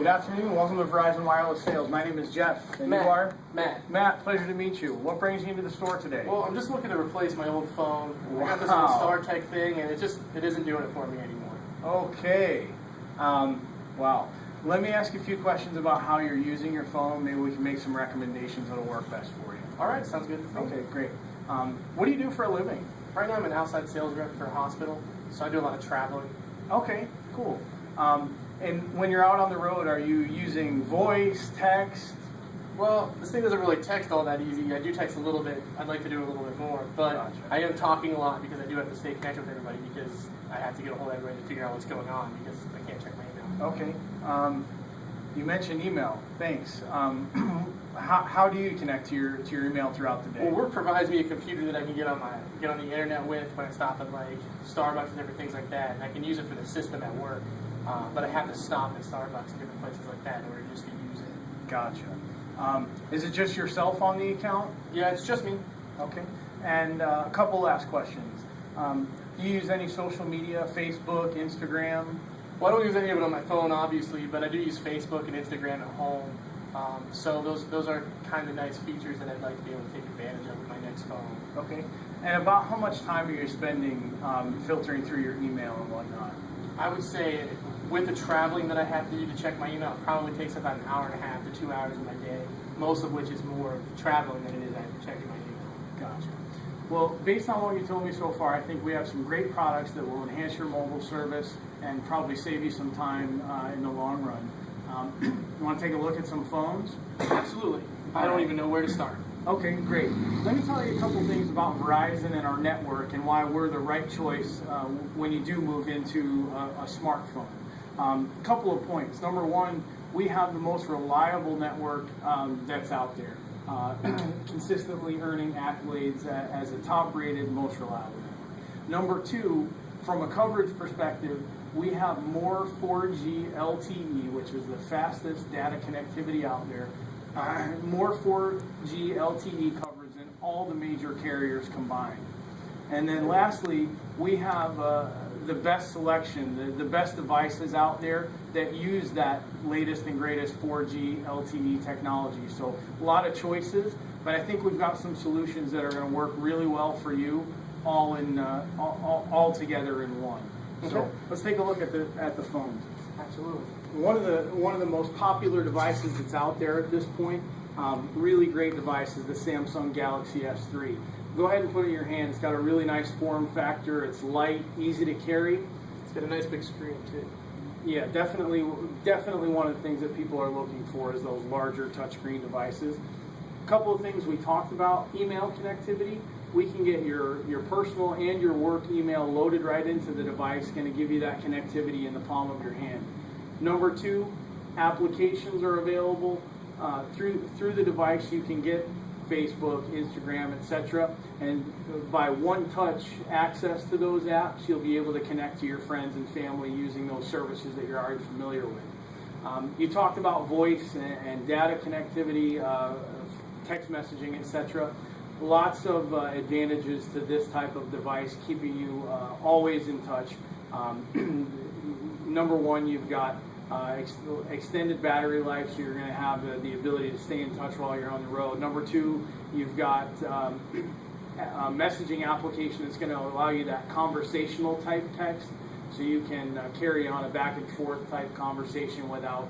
Good afternoon. Welcome to Verizon Wireless Sales. My name is Jeff, and Matt. you are? Matt. Matt, pleasure to meet you. What brings you into the store today? Well, I'm just looking to replace my old phone. Wow. I got this old StarTech thing, and it isn't doing it for me anymore. Okay. Wow. Let me ask you a few questions about how you're using your phone. Maybe we can make some recommendations that'll work best for you. All right, sounds good. Okay, great. What do you do for a living? Right now, I'm an outside sales rep for a hospital, so I do a lot of traveling. Okay, cool. And when you're out on the road, are you using voice, text? Well, this thing doesn't really text all that easy. I do text a little bit. I'd like to do a little bit more, but Gotcha. I am talking a lot because I do have to stay connected with everybody because I have to get a hold of everybody to figure out what's going on because I can't check my email. Okay. You mentioned email. Thanks. How do you connect to your email throughout the day? Well, work provides me a computer that I can get on the internet with when I stop at like Starbucks and different things like that, and I can use it for the system at work. But I have to stop at Starbucks and different places like that in order just to use it. Gotcha. Is it just yourself on the account? Yeah, it's just me. Okay. And a couple last questions. Do you use any social media, Facebook, Instagram? Well, I don't use any of it on my phone, obviously, but I do use Facebook and Instagram at home. So those are kind of nice features that I'd like to be able to take advantage of with my next phone. Okay. And about how much time are you spending filtering through your email and whatnot? I would say with the traveling that I have to do to check my email, it probably takes about an hour and a half to 2 hours of my day, most of which is more traveling than it is actually checking my email. Gotcha. Well, based on what you told me so far, I think we have some great products that will enhance your mobile service and probably save you some time in the long run. You want to take a look at some phones? Absolutely. I don't even know where to start. Okay, great. Let me tell you a couple things about Verizon and our network and why we're the right choice when you do move into a smartphone. A couple of points. Number one, we have the most reliable network that's out there, consistently earning accolades as a top-rated, most reliable network. Number two, from a coverage perspective, we have more 4G LTE, which is the fastest data connectivity out there, more 4G LTE coverage than all the major carriers combined. And then lastly, we have the best selection, the best devices out there that use that latest and greatest 4G LTE technology. So a lot of choices, but I think we've got some solutions that are going to work really well for you all together in one. Okay. So let's take a look at the phones. Absolutely. One of the most popular devices that's out there at this point, really great device, is the Samsung Galaxy S3. Go ahead and put it in your hand. It's got a really nice form factor. It's light, easy to carry. It's got a nice big screen too. Yeah, definitely one of the things that people are looking for is those larger touchscreen devices. A couple of things we talked about: email connectivity. We can get your personal and your work email loaded right into the device, going to give you that connectivity in the palm of your hand. Number two, applications are available through the device. You can get Facebook, Instagram, etc. And by one touch access to those apps, you'll be able to connect to your friends and family using those services that you're already familiar with. You talked about voice and data connectivity, text messaging, etc. Lots of advantages to this type of device, keeping you always in touch. Number one, you've got extended battery life, so you're going to have the ability to stay in touch while you're on the road. Number two, you've got a messaging application that's going to allow you that conversational type text, so you can carry on a back and forth type conversation without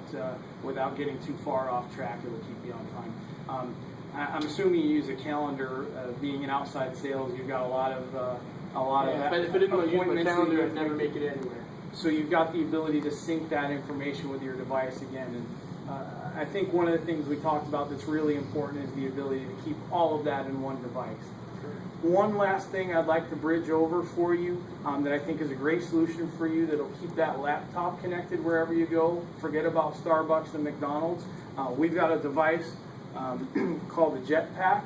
getting too far off track. It will keep you on time. I'm assuming you use a calendar. Being in outside sales, you've got a lot of that. If I didn't use my appointments calendar, I'd never make it anywhere. So you've got the ability to sync that information with your device again. And I think one of the things we talked about that's really important is the ability to keep all of that in one device. One last thing I'd like to bridge over for you that I think is a great solution for you that'll keep that laptop connected wherever you go. Forget about Starbucks and McDonald's. We've got a device called the Jetpack.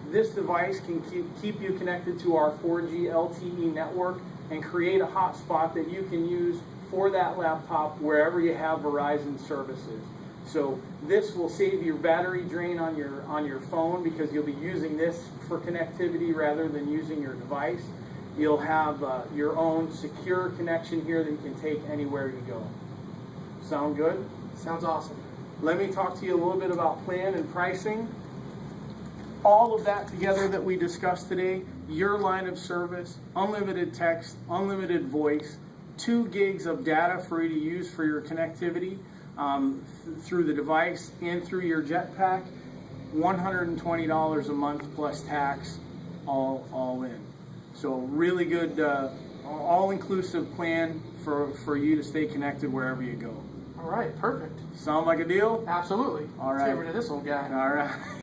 This device can keep you connected to our 4G LTE network and create a hotspot that you can use for that laptop wherever you have Verizon services. So this will save your battery drain on your phone because you'll be using this for connectivity rather than using your device. You'll have your own secure connection here that you can take anywhere you go. Sound good? Sounds awesome. Let me talk to you a little bit about plan and pricing. All of that together that we discussed today, your line of service, unlimited text, unlimited voice, 2 gigs of data for you to use for your connectivity through the device and through your jetpack, $120 a month plus tax, all in. So really good, all-inclusive plan for you to stay connected wherever you go. All right, perfect. Sound like a deal? Absolutely. All right. Let's get rid of this old guy. All right.